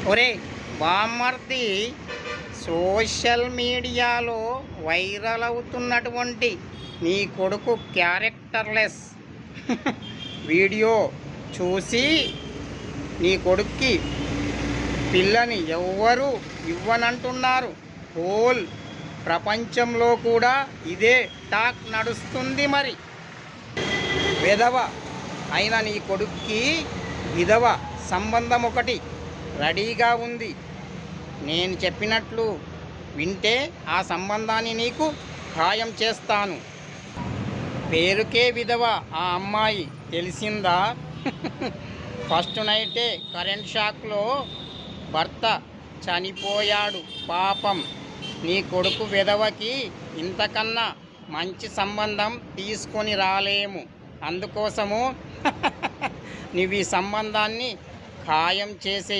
ఒరే బామ్మర్ది, సోషల్ మీడియాలో వైరల్ అవుతున్నటువంటి నీ కొడుకు క్యారెక్టర్లెస్ వీడియో చూసి నీ కొడుక్కి పిల్లని ఎవ్వరూ ఇవ్వనంటున్నారు. హోల్ ప్రపంచంలో కూడా ఇదే టాక్ నడుస్తుంది. మరి విధవ అయిన నీ కొడుక్కి విధవ సంబంధం ఒకటి రెడీగా ఉంది. నేను చెప్పినట్లు వింటే ఆ సంబంధాన్ని నీకు ఖాయం చేస్తాను. పేరుకే విధవ ఆ అమ్మాయి, తెలిసిందా? ఫస్ట్ నైటే కరెంట్ షాక్లో భర్త చనిపోయాడు. పాపం నీ కొడుకు విధవకి ఇంతకన్నా మంచి సంబంధం తీసుకొని రాలేము. అందుకోసము నువ్వు ఈ సంబంధాన్ని ఖాయం చేసే